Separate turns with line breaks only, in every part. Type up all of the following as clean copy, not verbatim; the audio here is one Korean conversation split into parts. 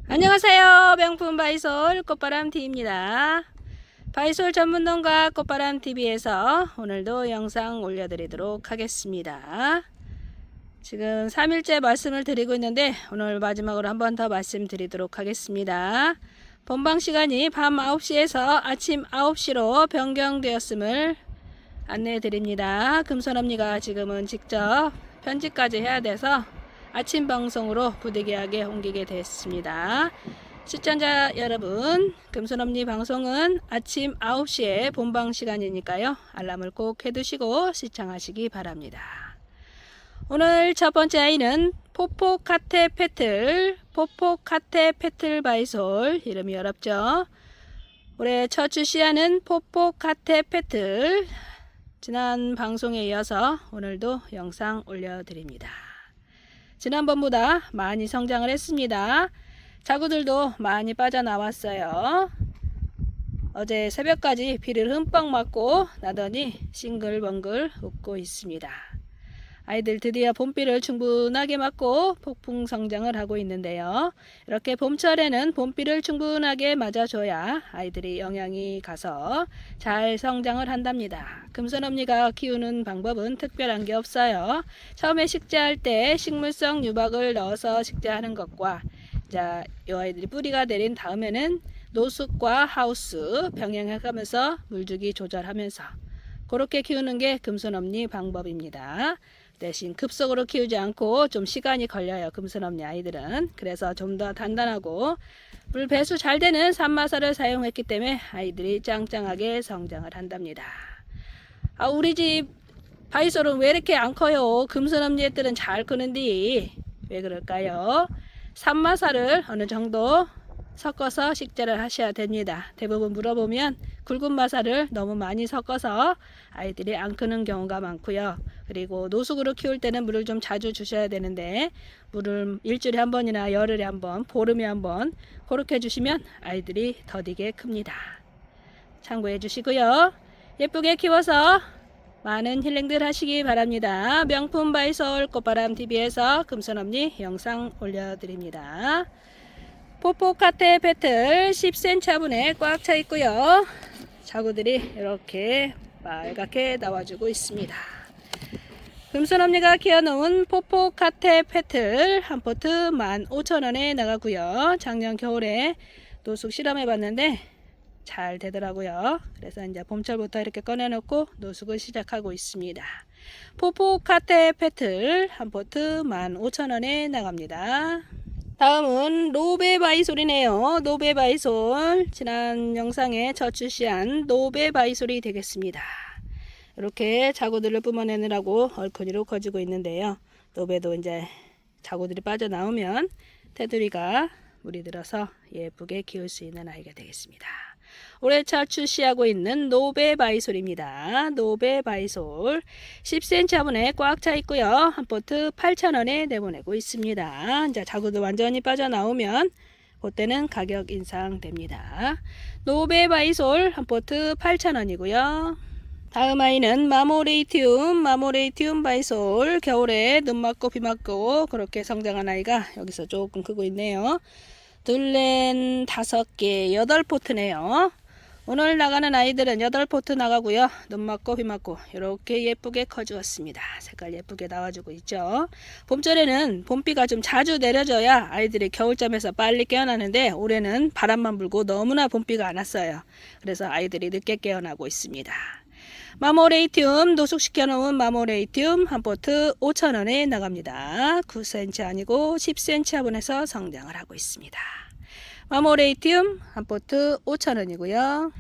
안녕하세요. 명품 바이솔 꽃바람TV입니다. 바이솔 전문농가 꽃바람TV에서 오늘도 영상 올려드리도록 하겠습니다. 지금 3일째 말씀을 드리고 있는데 오늘 마지막으로 한 번 더 말씀드리도록 하겠습니다. 본방 시간이 밤 9시에서 아침 9시로 변경되었음을 안내해 드립니다. 금손언니가 지금은 직접 편집까지 해야 돼서 아침 방송으로 부득이하게 옮기게 됐습니다. 시청자 여러분, 금손언니 방송은 아침 9시에 본방 시간이니까요. 알람을 꼭 해두시고 시청하시기 바랍니다. 오늘 첫 번째 아이는 포포카테 페틀 바이솔, 이름이 어렵죠. 올해 첫 출시하는 포포카테 페틀, 지난 방송에 이어서 오늘도 영상 올려드립니다. 지난번보다 많이 성장을 했습니다. 자구들도 많이 빠져나왔어요. 어제 새벽까지 비를 흠뻑 맞고 나더니 싱글벙글 웃고 있습니다. 아이들 드디어 봄비를 충분하게 맞고 폭풍 성장을 하고 있는데요. 이렇게 봄철에는 봄비를 충분하게 맞아줘야 아이들이 영양이 가서 잘 성장을 한답니다. 금손언니가 키우는 방법은 특별한 게 없어요. 처음에 식재할 때 식물성 유박을 넣어서 식재하는 것과 이 아이들이 뿌리가 내린 다음에는 노숙과 하우스 병행해가면서 물주기 조절하면서 그렇게 키우는 게 금손언니 방법입니다. 대신 급속으로 키우지 않고 좀 시간이 걸려요. 금손언니 아이들은. 그래서 좀 더 단단하고 물 배수 잘 되는 산마사를 사용했기 때문에 아이들이 짱짱하게 성장을 한답니다. 우리 집 바이솔은 왜 이렇게 안 커요? 금손언니 애들은 잘 크는데 왜 그럴까요? 산마사를 어느 정도 섞어서 식재를 하셔야 됩니다. 대부분 물어보면 굵은 마사를 너무 많이 섞어서 아이들이 안 크는 경우가 많고요. 그리고 노숙으로 키울 때는 물을 좀 자주 주셔야 되는데 물을 일주일에 한 번이나 열흘에 한 번, 보름에 한 번 그렇게 주시면 아이들이 더디게 큽니다. 참고해 주시고요. 예쁘게 키워서 많은 힐링들 하시기 바랍니다. 명품 바이솔 꽃바람TV에서 금손언니 영상 올려드립니다. 포포카테 페틀 10cm 화분에 꽉 차 있고요. 자구들이 이렇게 빨갛게 나와주고 있습니다. 금손언니가 키워놓은 포포카테 페틀 한 포트 15,000원에 나가고요. 작년 겨울에 노숙 실험해봤는데 잘 되더라고요. 그래서 이제 봄철부터 이렇게 꺼내놓고 노숙을 시작하고 있습니다. 포포카테 페틀 한 포트 15,000원에 나갑니다. 다음은 노베 바이솔이네요. 노베 바이솔, 지난 영상에 첫 출시한 노베 바이솔이 되겠습니다. 이렇게 자구들을 뿜어내느라고 얼큰이로 커지고 있는데요. 노베도 이제 자구들이 빠져나오면 테두리가 물이 들어서 예쁘게 키울 수 있는 아이가 되겠습니다. 올해 첫 출시하고 있는 노베 바이솔입니다. 노베 바이솔 10cm 화분에 꽉 차 있고요. 한 포트 8,000원에 내보내고 있습니다. 이제 자구도 완전히 빠져나오면 그때는 가격 인상됩니다. 노베 바이솔 한 포트 8,000원이고요. 다음 아이는 마모레이티움 바이솔, 겨울에 눈 맞고 비 맞고 그렇게 성장한 아이가 여기서 조금 크고 있네요. 둘렌 5개 8포트네요. 오늘 나가는 아이들은 8포트 나가고요. 눈 맞고 비 맞고 이렇게 예쁘게 커주었습니다. 색깔 예쁘게 나와주고 있죠. 봄철에는 봄비가 좀 자주 내려져야 아이들이 겨울잠에서 빨리 깨어나는데 올해는 바람만 불고 너무나 봄비가 안 왔어요. 그래서 아이들이 늦게 깨어나고 있습니다. 마모레이티움, 노숙시켜 놓은 마모레이티움 한 포트 5,000원에 나갑니다. 9cm 아니고 10cm 화분에서 성장을 하고 있습니다. 마모레이티움 한 포트 5,000원이고요.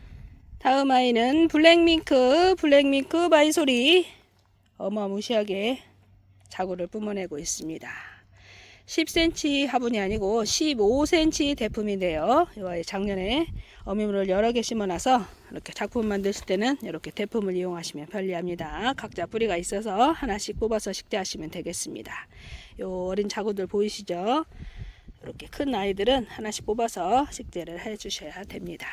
다음 아이는 블랙밍크 바이솔이 어마무시하게 자구를 뿜어내고 있습니다. 10cm 화분이 아니고 15cm 대품인데요. 이거 작년에 어미물을 여러 개 심어놔서 이렇게 작품 만드실 때는 이렇게 대품을 이용하시면 편리합니다. 각자 뿌리가 있어서 하나씩 뽑아서 식재하시면 되겠습니다. 요 어린 자구들 보이시죠? 이렇게 큰 아이들은 하나씩 뽑아서 식재를 해 주셔야 됩니다.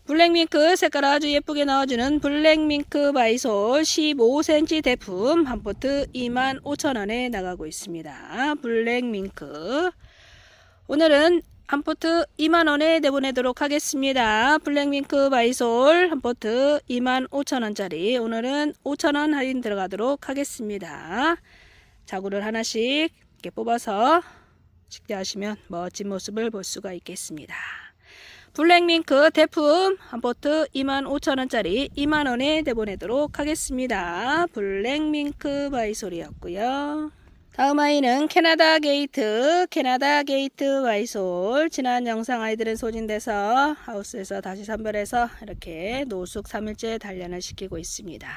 블랙밍크 색깔 아주 예쁘게 나와주는 블랙밍크 바이솔 15cm 대품 한 포트 25,000원에 나가고 있습니다. 블랙밍크 오늘은 한 포트 2만원에 내보내도록 하겠습니다. 블랙밍크 바이솔 한 포트 25,000원짜리 오늘은 5,000원 할인 들어가도록 하겠습니다. 자구를 하나씩 이렇게 뽑아서 식대하시면 멋진 모습을 볼 수가 있겠습니다. 블랙밍크 대품 한 포트 25,000원짜리 2만원에 내보내도록 하겠습니다. 블랙밍크 바이솔이었고요. 다음 아이는 캐나다 게이트 바이솔. 지난 영상 아이들은 소진돼서 하우스에서 다시 선별해서 이렇게 노숙 3일째 단련을 시키고 있습니다.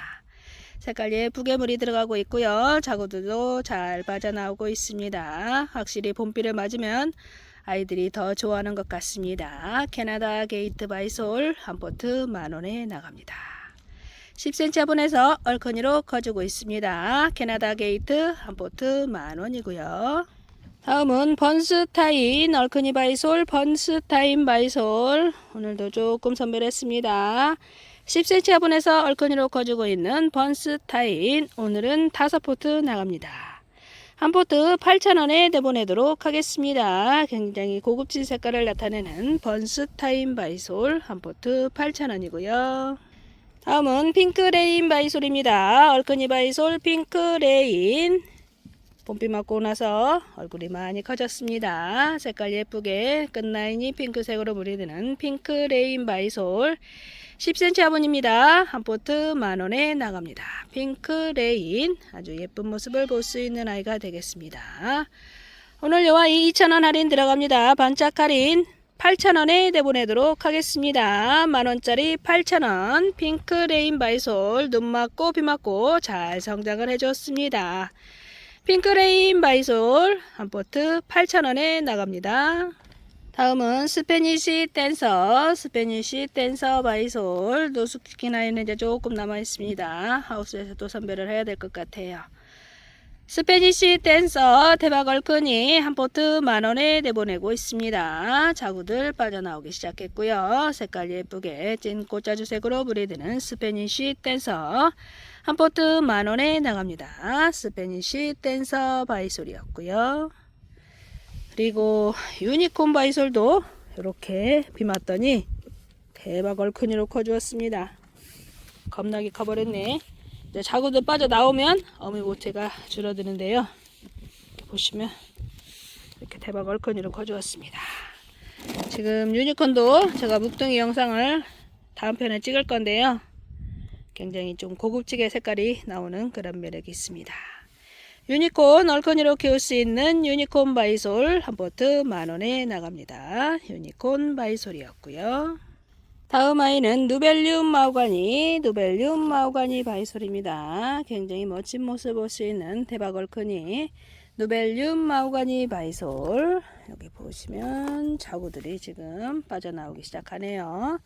색깔 예쁘게 물이 들어가고 있고요. 자구들도 잘 빠져나오고 있습니다. 확실히 봄비를 맞으면 아이들이 더 좋아하는 것 같습니다. 캐나다 게이트 바이솔 한 포트 만원에 나갑니다. 10cm 화분에서 얼큰이로 커주고 있습니다. 캐나다 게이트 한 포트 만원이고요. 다음은 번스타인 얼큰이 바이솔 번스타인 바이솔 오늘도 조금 선별했습니다. 10cm 화분에서 얼큰이로 커주고 있는 번스타인 오늘은 5포트 나갑니다. 한 포트 8,000원에 내보내도록 하겠습니다. 굉장히 고급진 색깔을 나타내는 번스타인 바이솔 한 포트 8,000원이고요. 다음은 핑크레인 바이솔입니다. 얼큰이 바이솔 핑크레인. 봄비 맞고 나서 얼굴이 많이 커졌습니다. 색깔 예쁘게 끝라인이 핑크색으로 물이드는 핑크레인 바이솔 10cm 화분입니다. 한 포트 만원에 나갑니다. 핑크레인 아주 예쁜 모습을 볼 수 있는 아이가 되겠습니다. 오늘 요아이 2,000원 할인 들어갑니다. 반짝 할인 8,000원에 내보내도록 하겠습니다. 만원짜리 8,000원 핑크레인 바이솔 눈 맞고 비 맞고 잘 성장을 해줬습니다. 핑크레인 바이솔 한 포트 8,000원에 나갑니다. 다음은 스페니시 댄서 바이솔. 노숙시킨 아이는 이제 조금 남아있습니다. 하우스에서 또 선별을 해야 될 것 같아요. 스페니시 댄서 대박 얼큰이 한 포트 만원에 내보내고 있습니다. 자구들 빠져나오기 시작했고요. 색깔 예쁘게 찐 꽃자주색으로 브리드는 스페니시 댄서 한 포트 만원에 나갑니다. 스페니시 댄서 바이솔이었고요. 그리고 유니콘 바이솔도 이렇게 비 맞더니 대박 얼큰이로 커주었습니다. 겁나게 커버렸네. 이제 자구들 빠져나오면 어미 모태가 줄어드는데요. 이렇게 보시면 이렇게 대박 얼큰이로 커주었습니다. 지금 유니콘도 제가 묵둥이 영상을 다음 편에 찍을 건데요. 굉장히 좀 고급지게 색깔이 나오는 그런 매력이 있습니다. 유니콘 얼큰이로 키울 수 있는 유니콘 바이솔 한 포트 만원에 나갑니다. 유니콘 바이솔이었고요. 다음 아이는 누벨륨 마호가니 바이솔입니다. 굉장히 멋진 모습 볼 수 있는 대박 얼큰이 누벨륨 마호가니 바이솔. 여기 보시면 자구들이 지금 빠져나오기 시작하네요.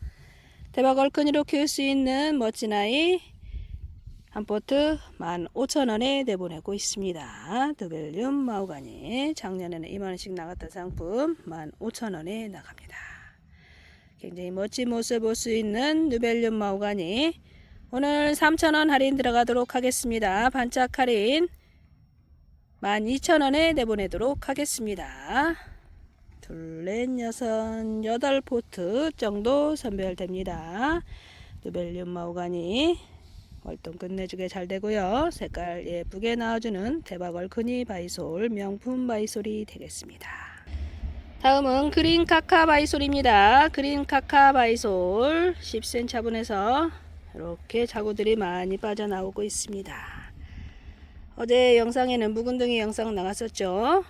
대박 얼큰이로 키울 수 있는 멋진 아이 한 포트 15,000원에 내보내고 있습니다. 누벨륨 마호가니 작년에는 2만원씩 나갔던 상품 15,000원에 나갑니다. 굉장히 멋진 모습 볼 수 있는 누벨륨 마호가니 오늘 3,000원 할인 들어가도록 하겠습니다. 반짝 할인 12,000원에 내보내도록 하겠습니다. 둘, 넷, 여섯, 8포트 정도 선별됩니다. 누벨륨 마호가니 활동 끝내주게 잘 되고요. 색깔 예쁘게 나와주는 대박 얼큰이 바이솔 명품 바이솔이 되겠습니다. 다음은 그린 카카 바이솔입니다. 그린 카카 바이솔 10cm 화분에서 이렇게 자구들이 많이 빠져나오고 있습니다. 어제 영상에는 묵은둥이 영상 나갔었죠.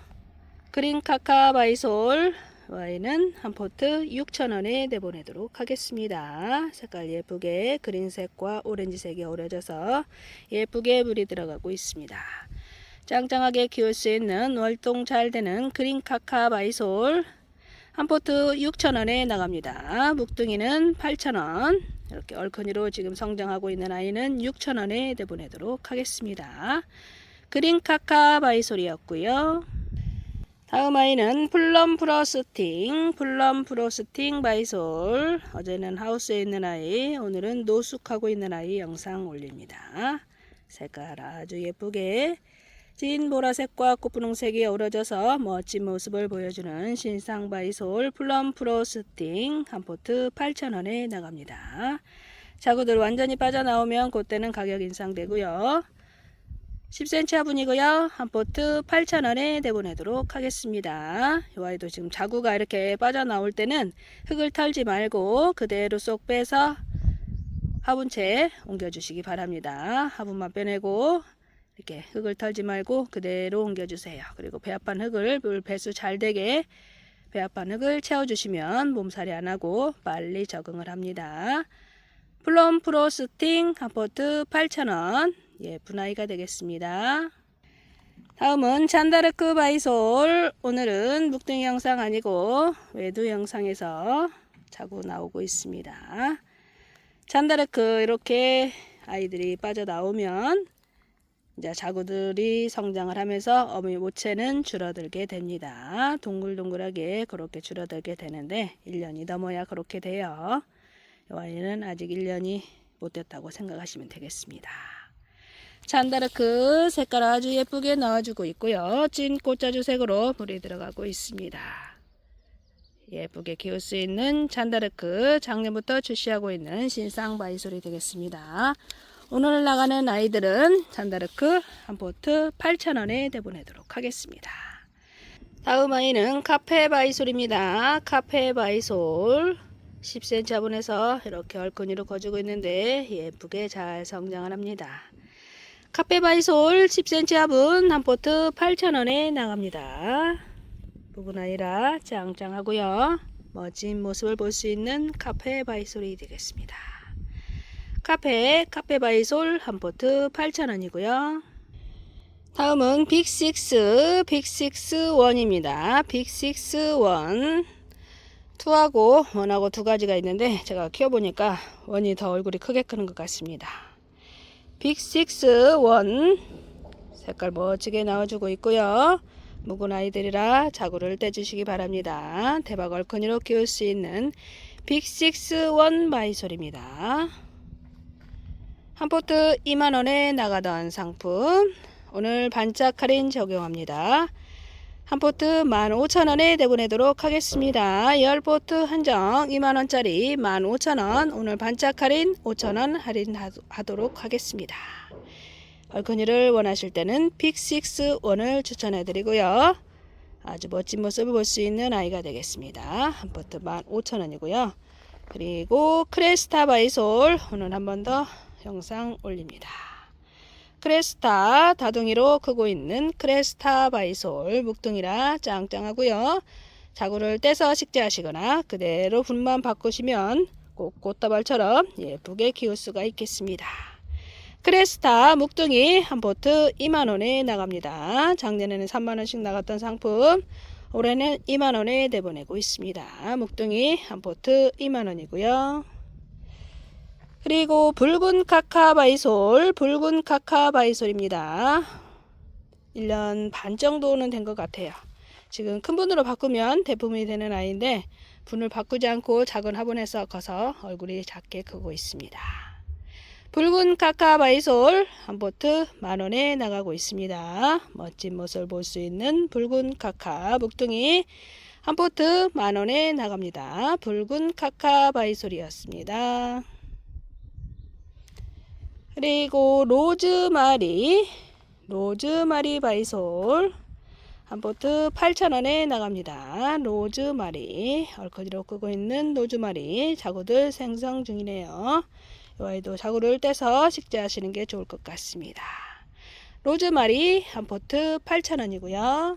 그린 카카 바이솔 Y는 한 포트 6,000원에 내보내도록 하겠습니다. 색깔 예쁘게 그린색과 오렌지색이 어우러져서 예쁘게 물이 들어가고 있습니다. 짱짱하게 키울 수 있는 월동 잘 되는 그린 카카 바이솔 한 포트 6,000원에 나갑니다. 묵둥이는 8,000원. 이렇게 얼큰이로 지금 성장하고 있는 아이는 6,000원에 내보내도록 하겠습니다. 그린 카카 바이솔이었고요. 다음 아이는 플럼 프로스팅 바이솔. 어제는 하우스에 있는 아이, 오늘은 노숙하고 있는 아이 영상 올립니다. 색깔 아주 예쁘게 찐 보라색과 꽃분홍색이 어우러져서 멋진 모습을 보여주는 신상 바이솔 플럼 프로스팅 한 포트 8,000원에 나갑니다. 자구들 완전히 빠져나오면 그때는 가격 인상되고요. 10cm 화분이고요. 한 포트 8,000원에 내보내도록 하겠습니다. 이 아이도 지금 자구가 이렇게 빠져나올 때는 흙을 털지 말고 그대로 쏙 빼서 화분채 옮겨주시기 바랍니다. 화분만 빼내고 이렇게 흙을 털지 말고 그대로 옮겨주세요. 그리고 배합판 흙을 물 배수 잘 되게 배합판 흙을 채워주시면 몸살이 안하고 빨리 적응을 합니다. 플럼 프로스팅 한 포트 8,000원 예쁜 아이가 되겠습니다. 다음은 잔다르크 바이솔. 오늘은 묵둥이 영상 아니고 외두 영상에서 자구 나오고 있습니다. 잔다르크 이렇게 아이들이 빠져나오면 이제 자구들이 성장을 하면서 어미 모체는 줄어들게 됩니다. 동글동글하게 그렇게 줄어들게 되는데 1년이 넘어야 그렇게 돼요. 이 아이는 아직 1년이 못 됐다고 생각하시면 되겠습니다. 잔다르크 색깔 아주 예쁘게 넣어주고 있고요. 찐 꽃자주색으로 물이 들어가고 있습니다. 예쁘게 키울 수 있는 잔다르크 작년부터 출시하고 있는 신상 바이솔이 되겠습니다. 오늘 나가는 아이들은 잔다르크 한 포트 8,000원에 내보내도록 하겠습니다. 다음 아이는 카페 바이솔입니다. 카페 바이솔 10cm 화분에서 이렇게 얼큰이로 거주고 있는데 예쁘게 잘 성장을 합니다. 카페 바이솔 10cm 화분 한 포트 8,000원에 나갑니다. 부분 아이라 짱짱하고요. 멋진 모습을 볼 수 있는 카페 바이솔이 되겠습니다. 카페 바이솔 한 포트 8,000원이고요. 다음은 빅6 1입니다. 빅6 2하고 1하고 두 가지가 있는데 제가 키워보니까 1이 더 얼굴이 크게 크는 것 같습니다. 빅6 색깔 멋지게 나와주고 있고요. 묵은 아이들이라 자구를 떼주시기 바랍니다. 대박 얼큰이로 키울 수 있는 빅6 바이솔입니다. 한 포트 2만원에 나가던 상품 오늘 반짝 할인 적용합니다. 한 포트 15,000원에 내보내도록 하겠습니다. 10포트 한정 2만원짜리 15,000원 오늘 반짝 할인 5,000원 할인하도록 하겠습니다. 얼큰이를 원하실 때는 빅6을 추천해 드리고요. 아주 멋진 모습을 볼 수 있는 아이가 되겠습니다. 한 포트 15,000원이고요. 그리고 크레스타 바이솔 오늘 한 번 더 영상 올립니다. 크레스타 다둥이로 크고 있는 크레스타 바이솔 묵둥이라 짱짱하고요. 자구를 떼서 식재하시거나 그대로 분만 바꾸시면 꼭 꽃다발처럼 예쁘게 키울 수가 있겠습니다. 크레스타 묵둥이 한 포트 2만원에 나갑니다. 작년에는 3만원씩 나갔던 상품 올해는 2만원에 내보내고 있습니다. 묵둥이 한 포트 2만원이고요. 그리고 붉은 카카 바이솔입니다. 1년 반 정도는 된 것 같아요. 지금 큰 분으로 바꾸면 대품이 되는 아이인데 분을 바꾸지 않고 작은 화분에서 커서 얼굴이 작게 크고 있습니다. 붉은 카카 바이솔 한 포트 10,000원에 나가고 있습니다. 멋진 모습을 볼 수 있는 붉은 카카 묵둥이 한 포트 10,000원에 나갑니다. 붉은 카카 바이솔이었습니다. 그리고 로즈마리 바이솔 한 포트 8,000원에 나갑니다. 로즈마리 얼큰이로 끄고 있는 로즈마리 자구들 생성 중이네요. 이 아이도 자구를 떼서 식재하시는 게 좋을 것 같습니다. 로즈마리 한 포트 8,000원이고요.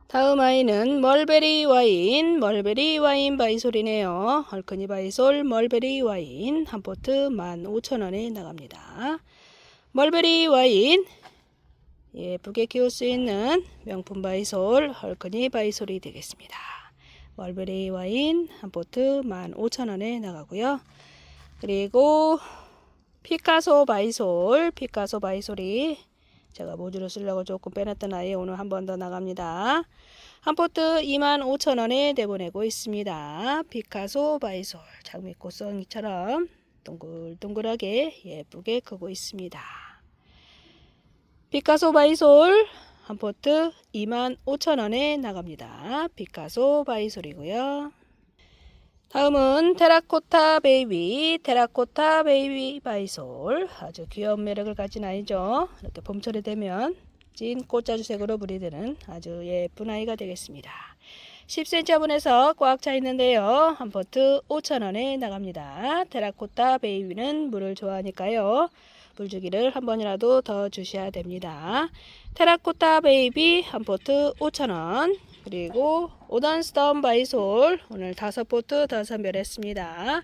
다음 아이는 멀베리 와인 바이솔이네요. 얼큰이 바이솔 멀베리 와인 한 포트 15,000원에 나갑니다. 멀베리 와인 예쁘게 키울 수 있는 명품 바이솔 얼큰이 바이솔이 되겠습니다. 멀베리 와인 한 포트 15,000원에 나가고요. 그리고 피카소 바이솔이 제가 모주로 쓰려고 조금 빼놨던 아이 오늘 한 번 더 나갑니다. 한 포트 25,000원에 내보내고 있습니다. 피카소 바이솔 장미꽃송이처럼 동글동글하게 예쁘게 크고 있습니다. 피카소 바이솔 한 포트 25,000원에 나갑니다. 피카소 바이솔이고요. 다음은 테라코타 베이비 바이솔. 아주 귀여운 매력을 가진 아이죠. 이렇게 봄철이 되면 찐 꽃자주색으로 물이 드는 아주 예쁜 아이가 되겠습니다. 10cm 화분에서 꽉 차 있는데요. 한 포트 5,000원에 나갑니다. 테라코타 베이비는 물을 좋아하니까요. 물주기를 한 번이라도 더 주셔야 됩니다. 테라코타 베이비 한 포트 5,000원. 그리고 오던스톤 바이솔 오늘 5포트 더 선별했습니다.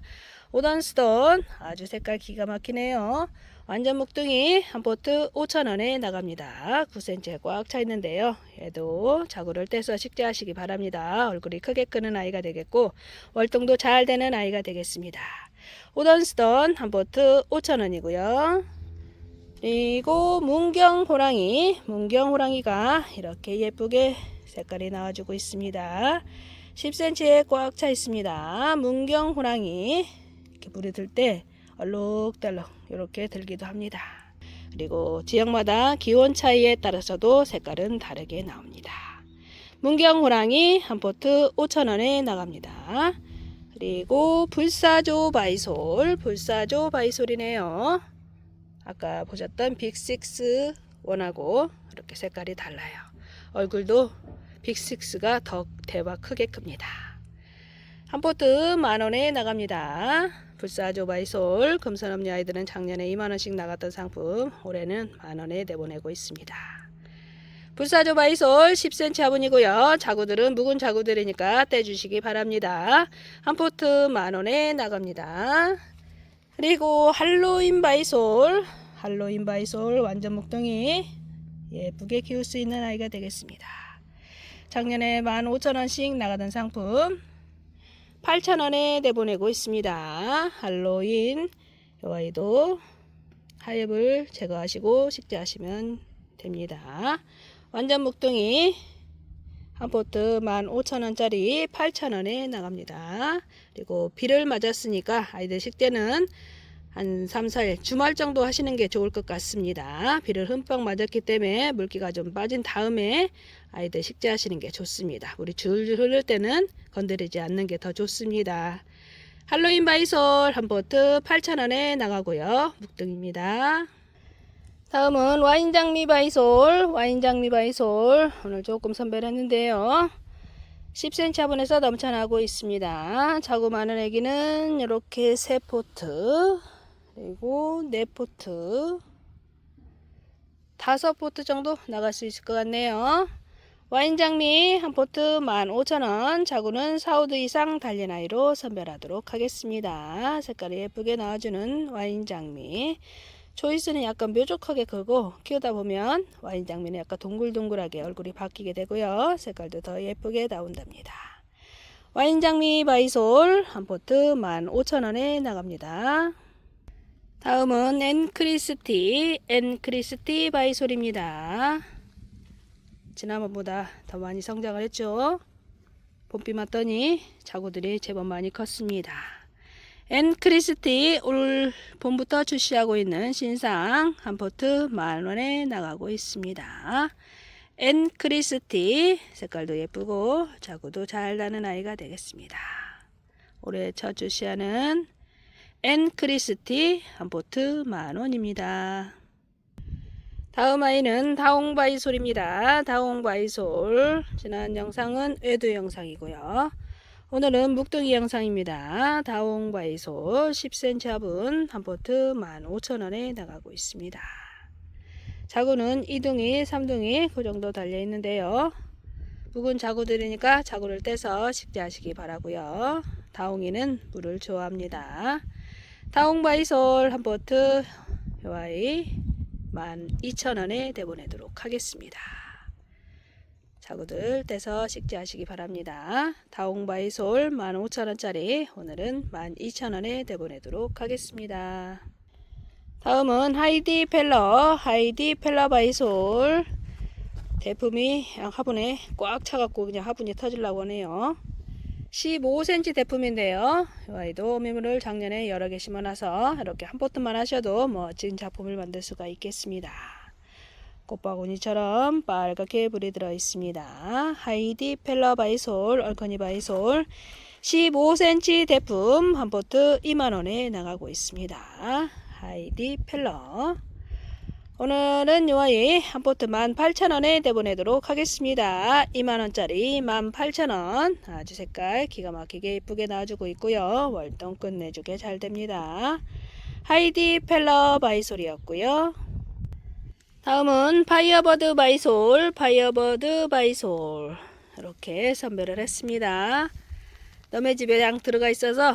오던스톤 아주 색깔 기가 막히네요. 완전 묵둥이 한 포트 5,000원에 나갑니다. 9cm에 꽉 차 있는데요. 얘도 자구를 떼서 식재하시기 바랍니다. 얼굴이 크게 크는 아이가 되겠고 월동도 잘 되는 아이가 되겠습니다. 오던스톤 한 포트 5,000원이고요. 그리고 문경 호랑이가 이렇게 예쁘게 색깔이 나와주고 있습니다. 10cm에 꽉 차 있습니다. 문경 호랑이 이렇게 물이 들 때 얼룩덜룩 이렇게 들기도 합니다. 그리고 지역마다 기온 차이에 따라서도 색깔은 다르게 나옵니다. 문경 호랑이 한 포트 5,000원에 나갑니다. 그리고 불사조 바이솔이네요. 아까 보셨던 빅6 원하고 이렇게 색깔이 달라요. 얼굴도 빅6가 더 대박 크게 큽니다. 한 포트 만원에 나갑니다. 불사조 바이솔 금손업리 아이들은 작년에 2만원씩 나갔던 상품 올해는 만원에 내보내고 있습니다. 불사조 바이솔 10cm 화분이고요. 자구들은 묵은 자구들이니까 떼주시기 바랍니다. 한 포트 만원에 나갑니다. 그리고 할로윈 바이솔 완전 묵둥이 예쁘게 키울 수 있는 아이가 되겠습니다. 작년에 15,000원씩 나가던 상품 8,000원에 내보내고 있습니다. 할로윈 이 아이도 하엽을 제거하시고 식재하시면 됩니다. 완전 묵둥이 한 포트 15,000원짜리 8,000원에 나갑니다. 그리고 비를 맞았으니까 아이들 식재는 한 3, 4일 주말 정도 하시는 게 좋을 것 같습니다. 비를 흠뻑 맞았기 때문에 물기가 좀 빠진 다음에 아이들 식재하시는 게 좋습니다. 물이 줄줄 흐를 때는 건드리지 않는 게 더 좋습니다. 할로윈 바이솔 한 포트 8,000원에 나가고요. 묵둥입니다. 다음은 와인장미 바이솔 오늘 조금 선별했는데요. 10cm 화분에서 넘쳐나고 있습니다. 자구 많은 애기는 이렇게 3포트 그리고 4포트 5포트 정도 나갈 수 있을 것 같네요. 와인장미 한 포트 15,000원. 자구는 4호드 이상 달린 아이로 선별하도록 하겠습니다. 색깔이 예쁘게 나와주는 와인장미. 초이스는 약간 뾰족하게 크고 키우다 보면 와인장미는 약간 동글동글하게 얼굴이 바뀌게 되고요. 색깔도 더 예쁘게 나온답니다. 와인장미 바이솔 한 포트 15,000원에 나갑니다. 다음은 엔크리스티 바이솔입니다. 지난번보다 더 많이 성장을 했죠. 봄비 맞더니 자구들이 제법 많이 컸습니다. 엔크리스티 올 봄부터 출시하고 있는 신상 한 포트 만원에 나가고 있습니다. 엔크리스티 색깔도 예쁘고 자구도 잘 나는 아이가 되겠습니다. 올해 첫 출시하는 엔크리스티 한 포트 만원입니다. 다음 아이는 다홍바이솔입니다. 다홍바이솔 지난 영상은 외두 영상이고요. 오늘은 묵둥이 영상입니다. 다홍바이솔 10cm 화분 한 포트 15,000원에 나가고 있습니다. 자구는 2둥이 3둥이 그 정도 달려 있는데요. 묵은 자구들이니까 자구를 떼서 식재하시기 바라고요. 다홍이는 물을 좋아합니다. 다홍바이솔 한 포트 이 아이 12,000원에 내보내도록 하겠습니다. 자구들 떼서 식재하시기 바랍니다. 다홍바이솔 15,000원짜리 오늘은 12,000원에 내보내도록 하겠습니다. 다음은 하이디 펠러 바이솔 대품이 화분에 꽉 차갖고 그냥 화분이 터지려고 하네요. 15cm 대품인데요. 이 아이도 미물을 작년에 여러 개 심어놔서 이렇게 한 포트만 하셔도 멋진 작품을 만들 수가 있겠습니다. 꽃바구니처럼 빨갛게 불이 들어 있습니다. 하이디 펠러 바이솔, 얼커니 바이솔 15cm 대품 한 포트 2만원에 나가고 있습니다. 하이디 펠러. 오늘은 요 아이 한 포트 18,000원에 내보내도록 하겠습니다. 2만원짜리 18,000원. 아주 색깔 기가 막히게 예쁘게 나와주고 있고요. 월동 끝내주게 잘 됩니다. 하이디 펠러 바이솔이었고요. 다음은 파이어버드 바이솔, 파이어버드 바이솔 이렇게 선별을 했습니다. 너의 집에 양 들어가 있어서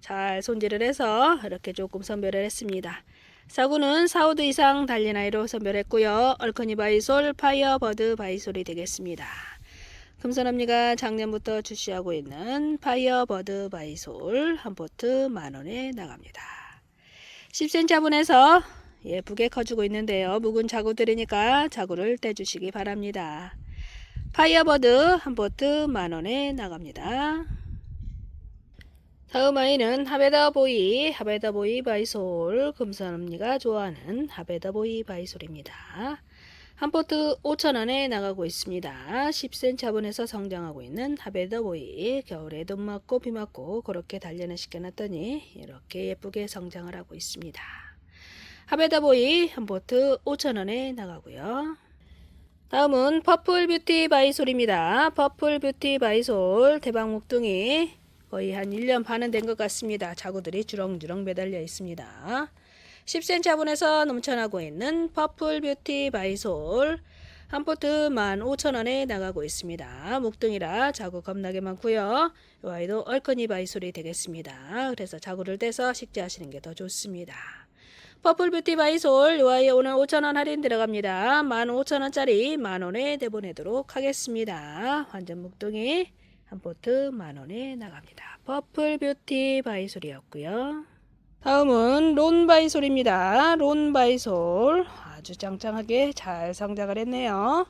잘 손질을 해서 이렇게 조금 선별을 했습니다. 사구는 4호드 이상 달린 아이로 선별했고요. 얼커니 바이솔, 파이어버드 바이솔이 되겠습니다. 금선언니가 작년부터 출시하고 있는 파이어버드 바이솔 한 포트 만원에 나갑니다. 10cm 화분에서 예쁘게 커주고 있는데요. 묵은 자구들이니까 자구를 떼주시기 바랍니다. 파이어버드 한 포트 만원에 나갑니다. 다음 아이는 하베다보이, 하베다보이 바이솔, 금선언니가 좋아하는 하베다보이 바이솔입니다. 한 포트 5,000원에 나가고 있습니다. 10cm 화분에서 성장하고 있는 하베다보이, 겨울에 눈 맞고 비 맞고 그렇게 단련을 시켜놨더니 이렇게 예쁘게 성장을 하고 있습니다. 하베다보이 한 포트 5,000원에 나가고요. 다음은 퍼플 뷰티 바이솔입니다. 퍼플 뷰티 바이솔 대박 목둥이 거의 한 1년 반은 된 것 같습니다. 자구들이 주렁주렁 매달려 있습니다. 10cm 화분에서 넘쳐나고 있는 퍼플 뷰티 바이솔 한 포트 15,000원에 나가고 있습니다. 목둥이라 자구 겁나게 많고요. 이 아이도 얼커니 바이솔이 되겠습니다. 그래서 자구를 떼서 식재하시는 게 더 좋습니다. 퍼플 뷰티 바이솔 이 아이 오늘 5,000원 할인 들어갑니다. 15,000원짜리 만원에 내보내도록 하겠습니다. 완전 목둥이 한 포트 만원에 나갑니다. 퍼플 뷰티 바이솔이었고요. 다음은 론 바이솔입니다. 론 바이솔 아주 짱짱하게 잘 성장을 했네요.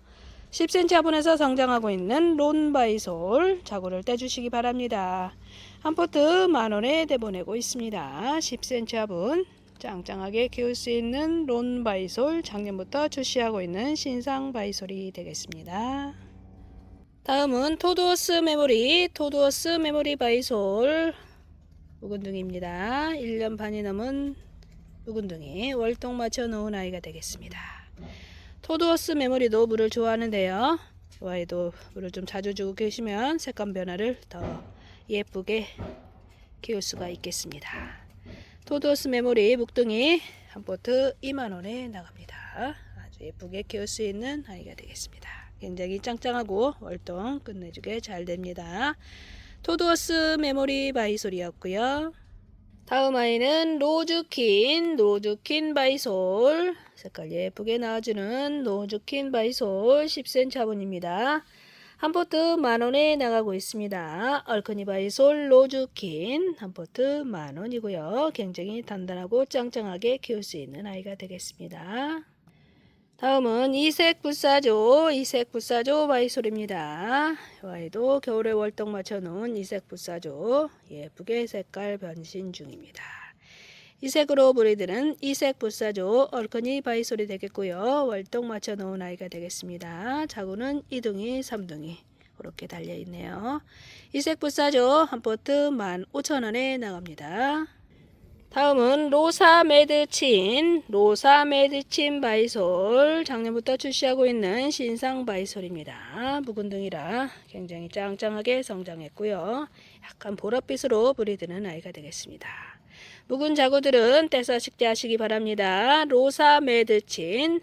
10cm 화분에서 성장하고 있는 론 바이솔 자구를 떼주시기 바랍니다. 한 포트 만원에 내보내고 있습니다. 10cm 화분 짱짱하게 키울 수 있는 론 바이솔 작년부터 출시하고 있는 신상 바이솔이 되겠습니다. 다음은 토드워스 메모리, 토드워스 메모리 바이솔 묵은둥이입니다. 1년 반이 넘은 묵은둥이 월동 맞춰 놓은 아이가 되겠습니다. 토드워스 메모리도 물을 좋아하는데요. 이 아이도 물을 좀 자주 주고 계시면 색감 변화를 더 예쁘게 키울 수가 있겠습니다. 토드워스 메모리 묵둥이 한 포트 2만원에 나갑니다. 아주 예쁘게 키울 수 있는 아이가 되겠습니다. 굉장히 짱짱하고 월동 끝내주게 잘 됩니다. 토드워스 메모리 바이솔이었고요. 다음 아이는 로즈킨, 로즈킨 바이솔 색깔 예쁘게 나와주는 로즈킨 바이솔 10cm 화분입니다. 한 포트 만원에 나가고 있습니다. 얼커니 바이솔 로즈킨 한 포트 만원이고요. 굉장히 단단하고 짱짱하게 키울 수 있는 아이가 되겠습니다. 다음은 이색 붓사조, 이색 붓사조 바이솔입니다. 이 아이도 겨울에 월동 맞춰 놓은 이색 붓사조 예쁘게 색깔 변신 중입니다. 이색으로 브리드는 이색 붓사조 얼커니 바이솔이 되겠고요. 월동 맞춰 놓은 아이가 되겠습니다. 자구는 2둥이 3둥이 그렇게 달려 있네요. 이색 붓사조 한 포트 15,000원에 나갑니다. 다음은 로사 매드친, 로사 매드친 바이솔 작년부터 출시하고 있는 신상 바이솔입니다. 묵은둥이라 굉장히 짱짱하게 성장했고요. 약간 보랏빛으로 브리드는 아이가 되겠습니다. 묵은 자구들은 떼서 식재하시기 바랍니다. 로사 매드친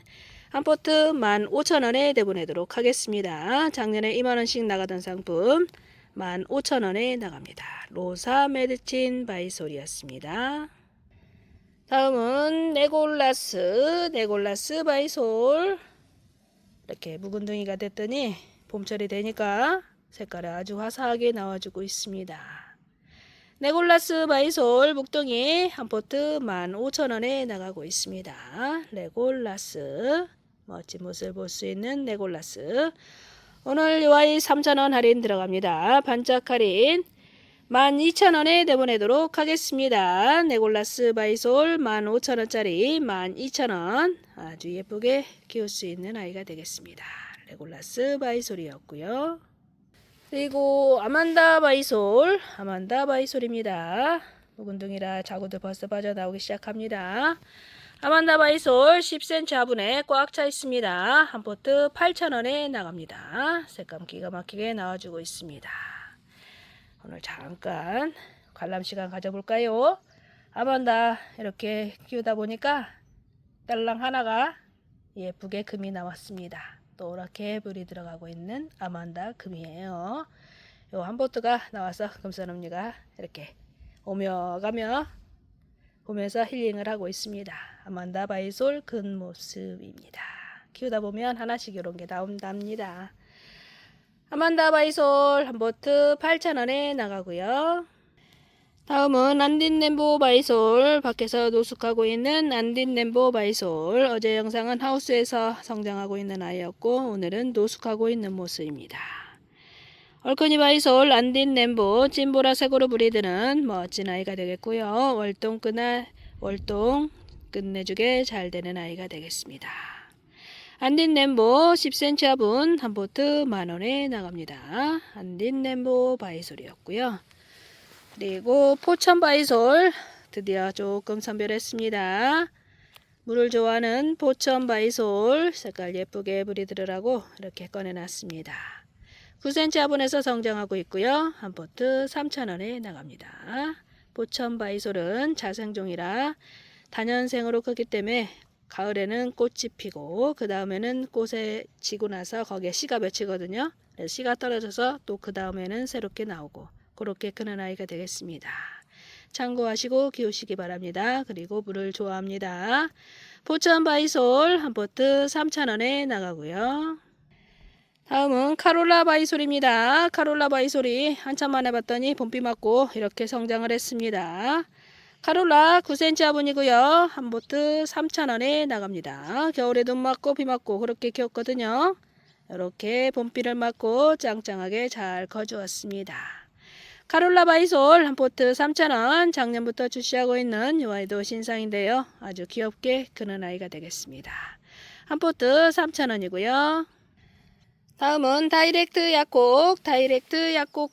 한 포트 15,000원에 내보내도록 하겠습니다. 작년에 2만원씩 나가던 상품 15,000원에 나갑니다. 로사 매드친 바이솔이었습니다. 다음은 네골라스, 네골라스 바이솔 이렇게 묵은둥이가 됐더니 봄철이 되니까 색깔이 아주 화사하게 나와주고 있습니다. 네골라스 바이솔 묵둥이 한 포트 15,000원에 나가고 있습니다. 네골라스 멋진 모습을 볼 수 있는 네골라스 오늘 이 아이 3,000원 할인 들어갑니다. 반짝 할인 12,000원에 내보내도록 하겠습니다. 네골라스 바이솔 15,000원짜리 12,000원. 아주 예쁘게 키울 수 있는 아이가 되겠습니다. 네골라스 바이솔이었고요. 그리고 아만다 바이솔입니다. 묵은둥이라 자구도 벌써 빠져나오기 시작합니다. 아만다 바이솔 10cm 화분에 꽉 차 있습니다. 한 포트 8,000원에 나갑니다. 색감 기가 막히게 나와주고 있습니다. 오늘 잠깐 관람 시간 가져볼까요? 아만다 이렇게 키우다 보니까 딸랑 하나가 예쁘게 금이 나왔습니다. 노랗게 불이 들어가고 있는 아만다 금이에요. 요 한 포트가 나와서 금선언니가 이렇게 오며 가며 보면서 힐링을 하고 있습니다. 아만다 바이솔 근 모습입니다. 키우다 보면 하나씩 이런 게 나온답니다. 아만다 바이솔 한 포트 8,000원에 나가고요. 다음은 안딘nem보 바이솔, 밖에서 노숙하고 있는 안딘nem보 바이솔. 어제 영상은 하우스에서 성장하고 있는 아이였고 오늘은 노숙하고 있는 모습입니다. 얼큰이 바이솔 안딘nem보 찐보라색으로 브리드는 멋진 아이가 되겠고요. 월동 끝내주게 잘 되는 아이가 되겠습니다. 안딘nem보 10cm 화분 한 포트 만원에 나갑니다. 안딘nem보 바이솔이었고요. 그리고 포천 바이솔 드디어 조금 선별했습니다. 물을 좋아하는 포천 바이솔 색깔 예쁘게 브리드를 이렇게 꺼내놨습니다. 9cm 화분에서 성장하고 있고요. 한 포트 3,000원에 나갑니다. 포천 바이솔은 자생종이라 단연생으로 크기 때문에 가을에는 꽃이 피고 그 다음에는 꽃에 지고 나서 거기에 씨가 맺히거든요. 그래서 씨가 떨어져서 또 그 다음에는 새롭게 나오고 그렇게 크는 아이가 되겠습니다. 참고하시고 키우시기 바랍니다. 그리고 물을 좋아합니다. 포천 바이솔 한 포트 3,000원에 나가고요. 다음은 카롤라 바이솔입니다. 카롤라 바이솔이 한참 만에 봤더니 봄비 맞고 이렇게 성장을 했습니다. 카롤라 9cm 화분이고요. 한 포트 3,000원에 나갑니다. 겨울에 눈 맞고 비 맞고 그렇게 키웠거든요. 이렇게 봄비를 맞고 짱짱하게 잘 커주었습니다. 카롤라 바이솔 한 포트 3,000원. 작년부터 출시하고 있는 이 아이도 신상인데요. 아주 귀엽게 크는 아이가 되겠습니다. 한 포트 3,000원이고요. 다음은 다이렉트 약곡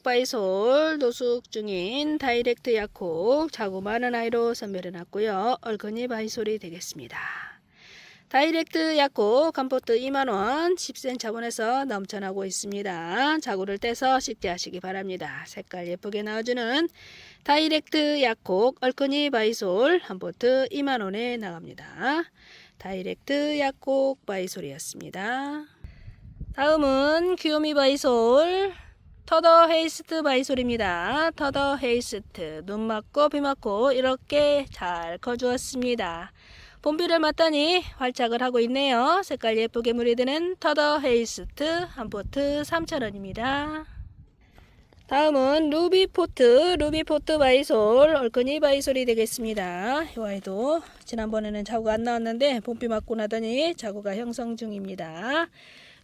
바이솔 노숙 중인 다이렉트 약곡 자구 많은 아이로 선별해놨고요. 얼큰이 바이솔이 되겠습니다. 다이렉트 약곡 한 포트 2만원 10cm 화분에서 넘쳐나고 있습니다. 자구를 떼서 식재하시기 바랍니다. 색깔 예쁘게 나와주는 다이렉트 약곡 얼큰이 바이솔 한 포트 2만원에 나갑니다. 다이렉트 약곡 바이솔이었습니다. 다음은 귀요미 바이솔 터더 헤이스트 바이솔입니다. 터더 헤이스트 눈 맞고 비 맞고 이렇게 잘 커주었습니다. 봄비를 맞더니 활착을 하고 있네요. 색깔 예쁘게 물이 드는 터더 헤이스트 한 포트 3,000원입니다. 다음은 루비포트 바이솔 얼큰이 바이솔이 되겠습니다. 이 아이도 지난번에는 자구가 안 나왔는데 봄비 맞고 나더니 자구가 형성 중입니다.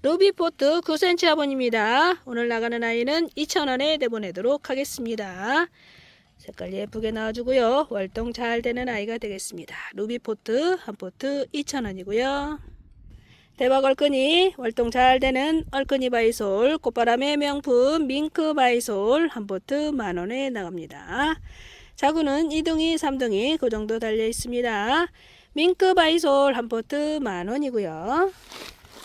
루비포트 9cm 화분입니다. 오늘 나가는 아이는 2,000원에 내보내도록 하겠습니다. 색깔 예쁘게 나와주고요. 월동 잘 되는 아이가 되겠습니다. 루비포트 한 포트 2,000원이고요. 대박 얼큰이 월동 잘 되는 얼큰이 바이솔 꽃바람의 명품 밍크 바이솔 한 포트 만원에 나갑니다. 자구는 2둥이 3둥이 그 정도 달려 있습니다. 밍크 바이솔 한 포트 만원이고요.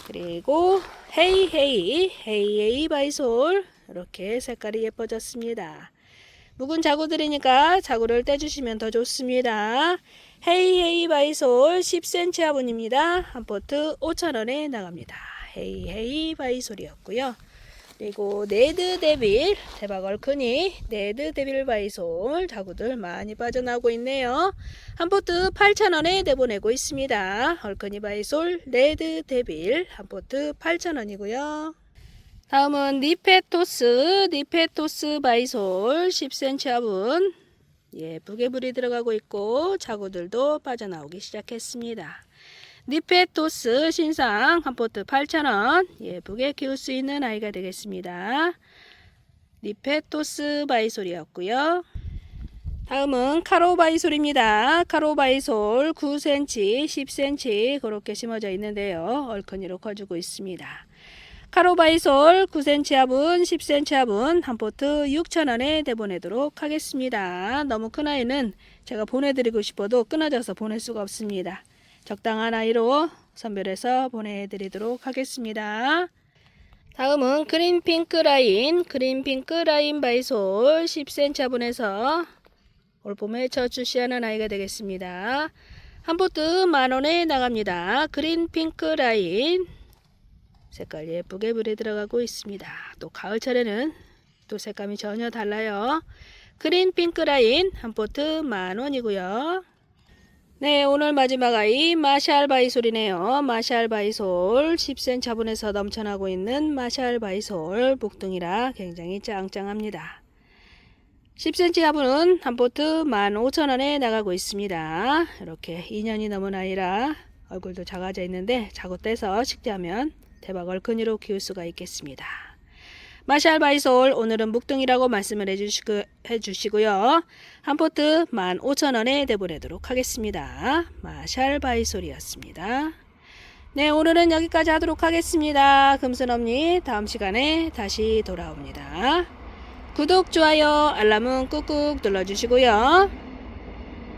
그리고 헤이헤이 바이솔 이렇게 색깔이 예뻐졌습니다. 묵은 자구들이니까 자구를 떼주시면 더 좋습니다. 헤이헤이 바이솔 10cm 화분입니다. 한 포트 5,000원에 나갑니다. 헤이헤이 바이솔이었고요. 그리고 네드데빌 대박 얼큰이 네드데빌 바이솔 자구들 많이 빠져나오고 있네요. 한 포트 8,000원에 내보내고 있습니다. 얼큰이 바이솔 네드데빌 한 포트 8,000원이고요. 다음은 니페토스 바이솔 10cm 화분 예쁘게 물이 들어가고 있고 자구들도 빠져나오기 시작했습니다. 니페토스 신상 한 포트 8,000원 예쁘게 키울 수 있는 아이가 되겠습니다. 니페토스 바이솔이었고요. 다음은 카로바이솔입니다. 카로바이솔 9cm, 10cm 그렇게 심어져 있는데요. 얼큰이로 커주고 있습니다. 카로바이솔 9cm 합은 10cm 합은 한 포트 6,000원에 내보내도록 하겠습니다. 너무 큰 아이는 제가 보내드리고 싶어도 끊어져서 보낼 수가 없습니다. 적당한 아이로 선별해서 보내드리도록 하겠습니다. 다음은 그린핑크 라인 바이솔 10cm 합은에서 올봄에 첫 출시하는 아이가 되겠습니다. 한 포트 만원에 나갑니다. 그린핑크 라인 색깔 예쁘게 물에 들어가고 있습니다. 또 가을철에는 또 색감이 전혀 달라요. 그린핑크 라인 한 포트 만원이고요. 네, 오늘 마지막 아이 마샬 바이솔이네요. 마샬 바이솔 10cm 화분에서 넘쳐나고 있는 마샬 바이솔 목둥이라 굉장히 짱짱합니다. 10cm 화분은 한 포트 15,000원에 나가고 있습니다. 이렇게 2년이 넘은 아이라 얼굴도 작아져 있는데 자고 떼서 식재하면 대박 얼큰이로 키울 수가 있겠습니다. 마샬 바이솔 오늘은 묵둥이라고 말씀을 해주시고요. 한 포트 15,000원에 내보내도록 하겠습니다. 마샬 바이솔이었습니다. 네, 오늘은 여기까지 하도록 하겠습니다. 금순엄니 다음 시간에 다시 돌아옵니다. 구독, 좋아요, 알람은 꾹꾹 눌러주시고요.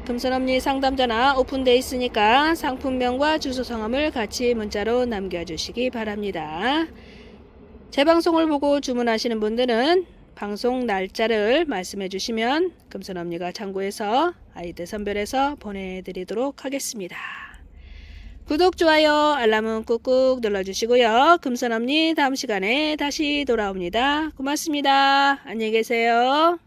금순엄니 상담전화 오픈되어 있으니까 상품명과 주소 성함을 같이 문자로 남겨주시기 바랍니다. 제 방송을 보고 주문하시는 분들은 방송 날짜를 말씀해 주시면 금순엄니가 참고해서 아이들 선별해서 보내드리도록 하겠습니다. 구독, 좋아요, 알람은 꾹꾹 눌러주시고요. 금순엄니 다음 시간에 다시 돌아옵니다. 고맙습니다. 안녕히 계세요.